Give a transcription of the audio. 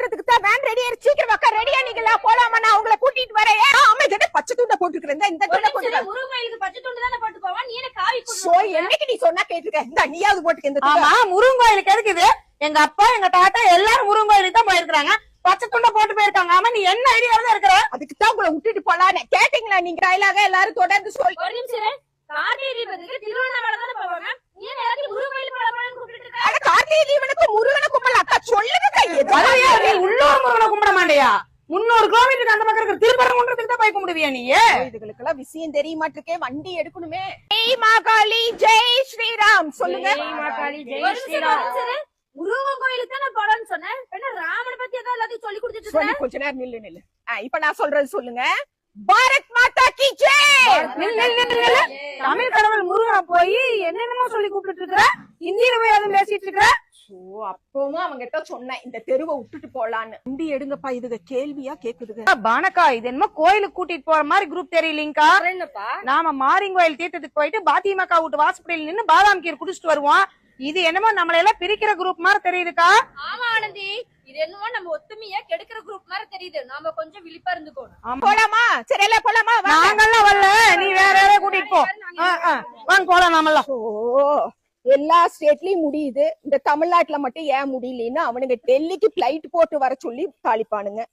போறதுக்கு தான் van ready ஆயிடுச்சு. சீக்கிரம் அக்கா ரெடியா நீங்களா போலாமா? நான் உங்களை கூட்டிட்டு வரேன். ஆமா இதே பச்சை துண்டை போட்டுக்கிறேன். இந்த துண்டை போட்டுக்கிறேன். முருங்கைக்கு பச்சை துண்டு தானே போட்டு போவா, நீ என்ன காவி சோ என்னைக்கு நீ சொன்னா கேட்டுக்க. இந்த நீயாவது போட்டுக்க இந்த ஆமா முருங்கோயிலுக்கு எதுக்குது? எங்க அப்பா எங்க தாத்தா எல்லாரும் முருங்கோயிலுக்கு தான் போயிருக்காங்க. பச்சை துண்டை போட்டு போயிருக்காங்க. ஆமா நீ என்ன ஐடியாவில இருக்கிற? அதுக்கு தான் உங்களை விட்டுட்டு போலான்னு கேட்டீங்களா? நீங்க டைலாக எல்லாரும் தொடர்ந்து சொல்லி ஒரு நிமிஷம். கார்த்திகை தீபத்துக்கு திருவண்ணாமலை தானே போவாங்க, நீ எல்லாத்தையும் முருங்கையில போலாம்னு கூப்பிட்டு இருக்க. அட கார்த்திகை தீபனுக்கு முருகனை கும்பல் அக்கா சொல்லுங்க. அதையா நீ உள்ளூர் முருகனை கும்பிட மாட்டியா? 300 கிலோமீட்டருக்கு அந்த பக்கம் இருக்கிற திருப்பரங்குன்றத்துக்கு தான் போய் கும்பிடுவியா நீ? இதுகளுக்கெல்லாம் விஷயம் தெரிய மாட்டிருக்கே. வண்டி எடுக்கணுமே. ஜெய் மாகாளி ஜெய் ஸ்ரீராம் சொல்லுங்க. ஒரு நிமிஷம். முருகன் கோயிலுக்கு தானே போலான்னு சொன்னேன். என்ன ராமனை பத்தி ஏதாவது எல்லாத்தையும் சொல்லி கொடுத்துட்டு சொல்லி இருக்க? கொஞ்ச நேரம் நில்லு. இப்ப நான் சொல்றது சொல்லுங்க. பாரத் மாதா கி ஜெய். தமிழ் கடவுள் முருகனை போய் என்னென்னமோ சொல்லி கூப்பிட்டு இருக்கிற, ஹிந்தியில போய் அதுவும் பேசிட்டு இருக்கிற. அப்பவும் அவங்க கிட்ட சொன்னேன் இந்த தெருவை விட்டுட்டு போலான்னு. வண்டி எடுங்கப்பா. இதுக கேள்வியா கேக்குதுங்க. பானக்கா இது என்னமோ கோயிலுக்கு கூட்டிட்டு போற மாதிரி குரூப் தெரியலீங்கக்கா. என்னப்பா நாம மாரிங்கோயில் தீர்த்தத்துக்கு போயிட்டு பாத்திமாக்கா வீட்டு வாசப்படியில் நின்னு பாதாம் கீர் குடிச்சிட்டு வருவோம். இது என்னமோ நம்மள எல்லாம் பிரிக்கிற குரூப் மாதிரி தெரியுதுக்கா. ஆமா ஆனந்தி, இது என்னமோ நம்ம ஒத்துமையா கெடுக்கிற குரூப் மாதிரி தெரியுது. நாம கொஞ்சம் விழிப்பா இருந்துக்கணும். போலாமா? சரி எல்லாம் போலாமா? நாங்கெல்லாம் வரல, நீ வேற யாரையும் கூட்டிட்டு போ. வாங்க போலாம் நாமெல்லாம். எல்லா ஸ்டேட்லயும் முடியுது, இந்த தமிழ்நாட்டுல மட்டும் ஏன் முடியலன்னு அவனுங்க டெல்லிக்கு பிளைட் போட்டு வர சொல்லி தாளிப்பானுங்க.